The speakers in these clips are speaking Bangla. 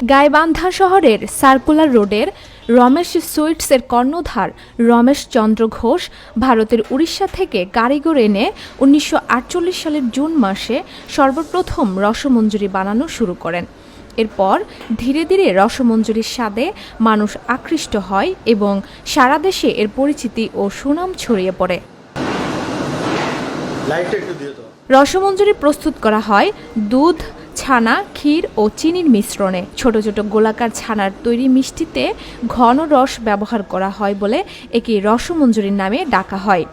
গাইবান্ধা শহরের সার্কুলার রোডের রমেশ সুইটসের কর্ণধার রমেশ চন্দ্র ঘোষ ভারতের উড়িষ্যা থেকে কারিগর এনে ১৯৪৮ সালের জুন মাসে সর্বপ্রথম রসমঞ্জরি বানানো শুরু করেন। এরপর ধীরে ধীরে রসমঞ্জরির স্বাদে মানুষ আকৃষ্ট হয় এবং সারা দেশে এর পরিচিতি ও সুনাম ছড়িয়ে পড়ে। রসমঞ্জরি প্রস্তুত করা হয় দুধ, ছানা, ক্ষীর ও চিনির মিশ্রণে। ছোট ছোট গোলাকার ছানার তৈরি মিষ্টিতে ঘন রস ব্যবহার করা হয় বলে একে রসমঞ্জরির নামে ডাকা হয়।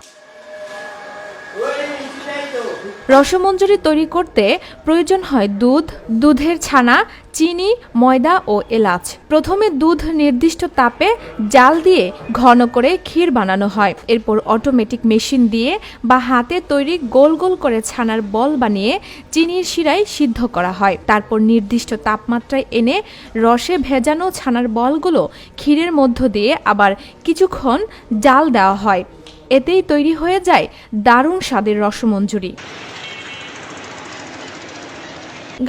রসমঞ্জরি তৈরি করতে প্রয়োজন হয় দুধ, দুধের ছানা, চিনি, ময়দা ও এলাচ। প্রথমে দুধ নির্দিষ্ট তাপে জাল দিয়ে ঘন করে ক্ষীর বানানো হয়। এরপর অটোমেটিক মেশিন দিয়ে বা হাতে তৈরি গোল গোল করে ছানার বল বানিয়ে চিনির শিরায় সিদ্ধ করা হয়। তারপর নির্দিষ্ট তাপমাত্রায় এনে রসে ভেজানো ছানার বলগুলো ক্ষীরের মধ্য দিয়ে আবার কিছুক্ষণ জাল দেওয়া হয়। এতেই তৈরি হয়ে যায় দারুণ স্বাদের রসমঞ্জরি।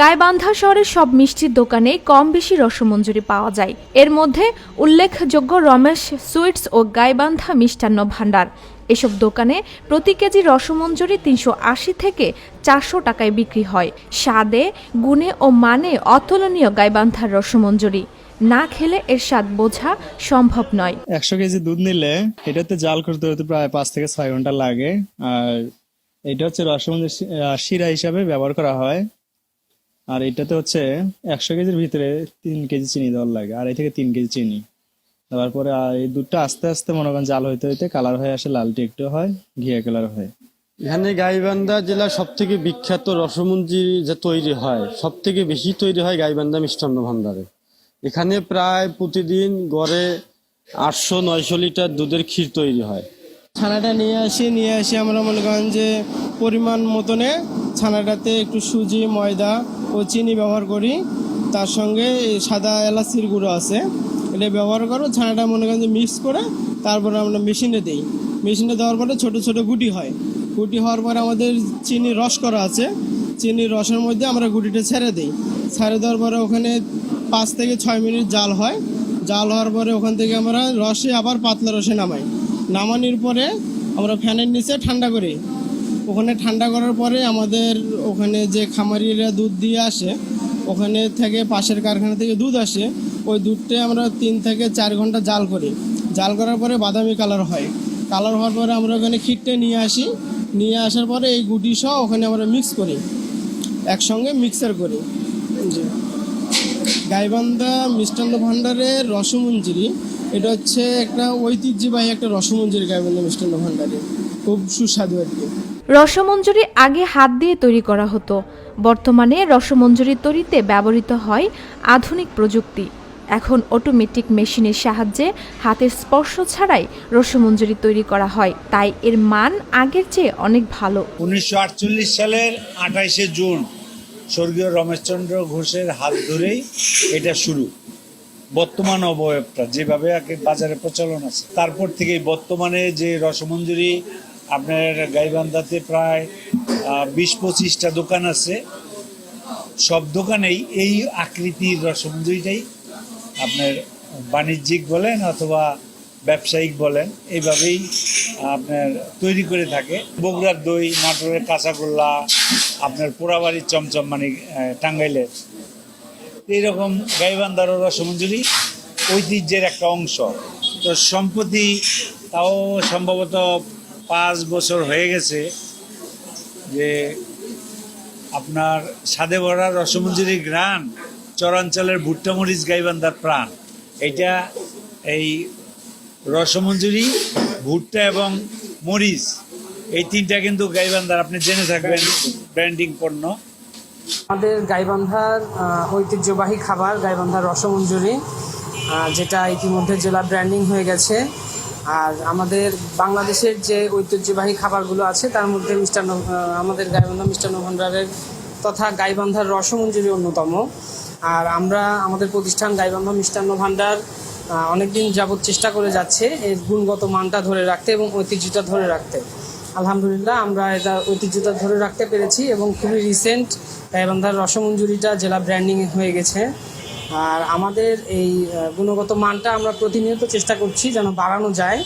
গাইবান্ধা শহরের সব মিষ্টির দোকানে কম বেশি রসমঞ্জরি পাওয়া যায়। এর মধ্যে উল্লেখযোগ্য রমেশ সুইটস ও গাইবান্ধা মিষ্টান্ন ভাণ্ডার। এসব দোকানে প্রতি কেজি রসমঞ্জরি ৩৮০ থেকে ৪০০ টাকায় বিক্রি হয়। স্বাদে, গুণে ও মানে অতুলনীয় গাইবান্ধার রসমঞ্জরি। না খেলে এর স্বাদ বোঝা সম্ভব নয়। ১০০ কেজি দুধ নিলে এটাতে জাল করতে হতে প্রায় ৫ থেকে ৬ ঘন্টা লাগে। আর এটা হচ্ছে রসমঞ্জরি শিরা হিসাবে ব্যবহার করা হয়। আর এটাতে হচ্ছে ১০০ কেজির ভিতরে ৩ কেজি চিনি দেওয়ার লাগে, ২.৫ থেকে ৩ কেজি চিনি দেওয়ার পরে এই দুধটা আস্তে আস্তে মনে করেন জাল হইতে হইতে কালার হয়ে আসে, লালটে একটু হয়, ঘিয়া কালার হয়। এখানে গাইবান্ধা জেলার সব থেকে বিখ্যাত রসমঞ্জরি যে তৈরি হয়, সব থেকে বেশি তৈরি হয় গাইবান্ধা মিষ্টান্ন ভাণ্ডারে। এখানে প্রায় প্রতিদিন গড়ে ৮০০-৯০০ লিটার দুধের ক্ষীর তৈরি হয়। ছানাটা নিয়ে আসি আমরা মনে করেন যে পরিমাণ মতনে ছানাটাতে একটু সুজি, ময়দা ও চিনি ব্যবহার করি। তার সঙ্গে সাদা এলাচির গুঁড়ো আছে, এটা ব্যবহার করো। ছানাটা মনে করেন যে মিক্স করে তারপরে আমরা মেশিনে দিই। মেশিনে দেওয়ার পরে ছোট ছোট গুটি হয়। গুটি হওয়ার পরে আমাদের চিনি রস করা আছে, চিনির রসের মধ্যে আমরা গুটিটা ছেড়ে দিই। ছেড়ে দেওয়ার পরে ওখানে ৫ থেকে ৬ মিনিট জাল হয়। জাল হওয়ার পরে ওখান থেকে আমরা রসে আবার পাতলা রসে নামাই। নামানোর পরে আমরা ফ্যানের নিচে ঠান্ডা করি। ওখানে ঠান্ডা করার পরে আমাদের ওখানে যে খামারিরা দুধ দিয়ে আসে, ওখানে থেকে পাশের কারখানা থেকে দুধ আসে। ওই দুধটা আমরা ৩ থেকে ৪ ঘন্টা জাল করি। জাল করার পরে বাদামি কালার হয়। কালার হওয়ার পরে আমরা ওখানে ক্ষীরটা নিয়ে আসি। নিয়ে আসার পরে এই গুটি সহ ওখানে আমরা মিক্স করি, একসঙ্গে মিক্সার করি। জি, গাইবান্ধা মিষ্টান্ন ভাণ্ডারের রসমঞ্জরি এটা হচ্ছে একটা ঐতিহ্যবাহী একটা রসমঞ্জরি। গাইবান্ধা মিষ্টান্ন ভাণ্ডারে খুব সুস্বাদু আর কি। রসমঞ্জরি আগে হাত দিয়ে তৈরি করা হতো। বর্তমানে রসমঞ্জরি তৈরিতে ব্যবহৃত হয় আধুনিক প্রযুক্তি। এখন অটোমেটিক মেশিনের সাহায্যে হাতের স্পর্শ ছাড়াই রসমঞ্জরি তৈরি করা হয়, তাই এর মান আগের চেয়ে অনেক ভালো। ১৯৪৮ সালের ২৮শে জুন স্বর্গীয় রমেশচন্দ্র ঘোষের হাত ধরেই এটা শুরু। বর্তমান অবয়বটা যেভাবে বাজারে প্রচলন আছে, তারপর থেকেই বর্তমানে যে রসমঞ্জরি আপনার গাইবান্ধাতে প্রায় ২০-২৫টা দোকান আছে। সব দোকানেই এই আকৃতির রসমঞ্জরিটাই আপনার বাণিজ্যিক বলেন অথবা ব্যবসায়িক বলেন, এইভাবেই আপনার তৈরি করে থাকে। বগুড়ার দই, নাটোরের কাঁচাগোল্লা, আপনার পোড়াবাড়ির চমচম মানে টাঙ্গাইলের, এইরকম গাইবান্ধারও রসমঞ্জরি ঐতিহ্যের একটা অংশ। তো সম্প্রতি তাও সম্ভবত ৫ বছর হয়ে গেছে যে আপনার স্বাদে ভরা রসমঞ্জরির ঘ্রাণ, চরাঞ্চলের ভুট্টা মরিচ গাইবান্ধার প্রাণ। এইটা এই রসমঞ্জরি, ভুট্টা এবং মরিচ, এই তিনটা কিন্তু গাইবান্ধার আপনি জেনে থাকবেন ব্র্যান্ডিং পণ্য। আমাদের গাইবান্ধার ঐতিহ্যবাহী খাবার গাইবান্ধার রসমঞ্জরি, যেটা ইতিমধ্যে জেলা ব্র্যান্ডিং হয়ে গেছে। আর আমাদের বাংলাদেশের যে ঐতিহ্যবাহী খাবারগুলো আছে তার মধ্যে আমাদের গাইবান্ধা মিষ্টান্ন ভাণ্ডারের তথা গাইবান্ধার রসমঞ্জরি অন্যতম। আর আমরা আমাদের প্রতিষ্ঠান গাইবান্ধা মিষ্টান্ন ভাণ্ডার অনেকদিন যাবৎ চেষ্টা করে যাচ্ছে এর গুণগত মানটা ধরে রাখতে এবং ঐতিহ্যটা ধরে রাখতে। আলহামদুলিল্লাহ আমরা এটা ঐতিহ্যটা ধরে রাখতে পেরেছি এবং খুবই রিসেন্ট গাইবান্ধার রসমঞ্জরিটা জেলা ব্র্যান্ডিং হয়ে গেছে। আর আমাদের এই গুণগত মানটা আমরা প্রতিনিয়ত চেষ্টা করছি যেন বাড়ানো যায়।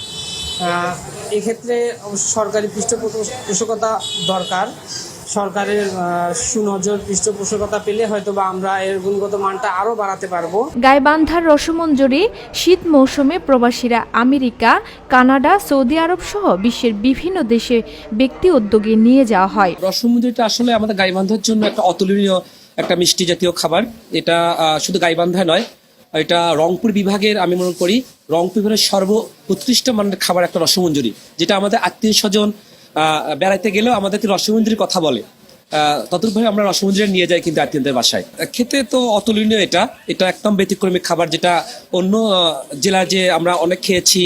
এক্ষেত্রে সরকারি পৃষ্ঠপোষকতা দরকার। সরকারের সুনজর পৃষ্ঠপোষকতা পেলে হয়তো বা আমরা এর গুণগত মানটা আরও বাড়াতে পারবো। গাইবান্ধার রসমঞ্জরি শীত মৌসুমে প্রবাসীরা আমেরিকা, কানাডা, সৌদি আরব সহ বিশ্বের বিভিন্ন দেশে ব্যক্তি উদ্যোগে নিয়ে যাওয়া হয়। রসমঞ্জরিটা আসলে আমাদের গাইবান্ধার জন্য একটা অতুলনীয় একটা মিষ্টি জাতীয় খাবার। এটা শুধু গাইবান্ধা নয়, এটা রংপুর বিভাগের, আমি মনে করি রংপুর বিভাগের সর্বোৎকৃষ্ট মানের খাবার একটা রসমঞ্জরি, যেটা আমাদের আত্মীয় স্বজন বেড়াইতে গেলেও আমাদেরকে রসমঞ্জরির কথা বলে। ততভাবে আমরা রসমঞ্জরি নিয়ে যাই কিন্তু আত্মীয়দের বাসায়। খেতে তো অতুলনীয়, এটা একদম ব্যতিক্রমী খাবার, যেটা অন্য জেলায় যে আমরা অনেক খেয়েছি,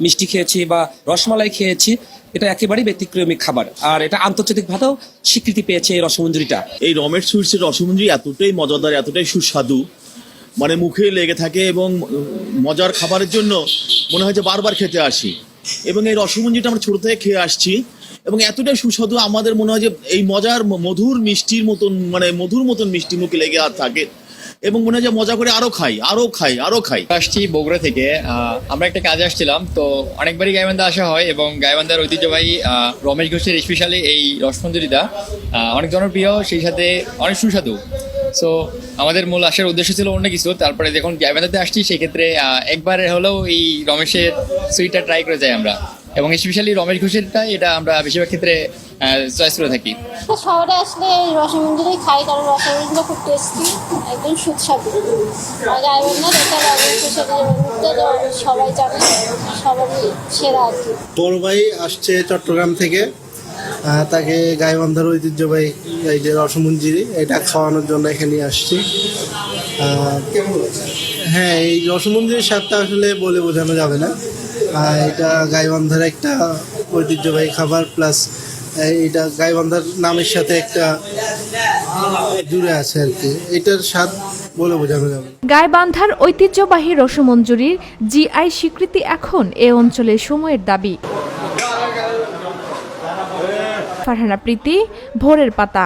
মিষ্টি খেয়েছি বা রসমালাই খেয়েছি, এটা একেবারেই ব্যতিক্রমী খাবার। আর এটা আন্তর্জাতিকভাবেও স্বীকৃতি পেয়েছে এই রসমঞ্জরিটা। এই রমেশ সুইটসের রসমঞ্জরি এতটাই মজাদার, এতটাই সুস্বাদু, মানে মুখে লেগে থাকে এবং মজার খাবারের জন্য মনে হয় যে বারবার খেতে আসি। এবং এই রসমঞ্জরিটা আমরা ছোট থেকে খেয়ে আসছি এবং এতটাই সুস্বাদু, আমাদের মনে হয় যে এই মজার মধুর মিষ্টির মতন, মানে মধুর মতন মিষ্টি মুখে লেগে আর থাকে এবং মনে হয় যে মজা করে আরো খাই। আসছি বগুড়া থেকে। আমরা একটা কাজে আসছিলাম, তো অনেকবারই গাইবান্ধা আসা হয় এবং গাইবান্ধার ঐতিহ্যবাহী রমেশ ঘোষের স্পেশালি এই রসমঞ্জরিটা অনেক জনপ্রিয়, সেই সাথে অনেক সুস্বাদু। সো আমাদের মূল আসার উদ্দেশ্য ছিল অন্য কিছু, তারপরে যখন গাইবান্ধাতে আসছি সেক্ষেত্রে একবার হলেও এই রমেশের সুইটটা ট্রাই করে যাই আমরা, এবং স্পেশালি রমেশ ঘোষেরটা এটা আমরা বেশিরভাগ ক্ষেত্রে চয়েস করে থাকি। শহরে আসলে এই রসমঞ্জরি খাই, কারণ রসমঞ্জরিটা খুব টেস্টি, একদম সুস্বাদু। আর গাইবান্ধার এটা রমেশ ঘোষের সবাই জানে, সবারই সেরা আর কি। তোর ভাই আসছে চট্টগ্রাম থেকে, তাকে গাইবান্ধার ঐতিহ্যবাহী এই যে রসমঞ্জরি এটা খাওয়ানোর জন্য এখানে আসছি। হ্যাঁ, এই রসমঞ্জরির স্বাদটা আসলে বলে বোঝানো যাবে না। এটা গাইবান্ধার একটা ঐতিহ্যবাহী খাবার, প্লাস এটা গাইবান্ধার নামের সাথে একটা জুড়ে আছে আর কি। এটার স্বাদ বলে বোঝানো যাবে। গাইবান্ধার ঐতিহ্যবাহী রসমঞ্জরির জিআই স্বীকৃতি এখন এ অঞ্চলের সময়ের দাবি। ফারহানা প্রীতি, ভোরের পাতা।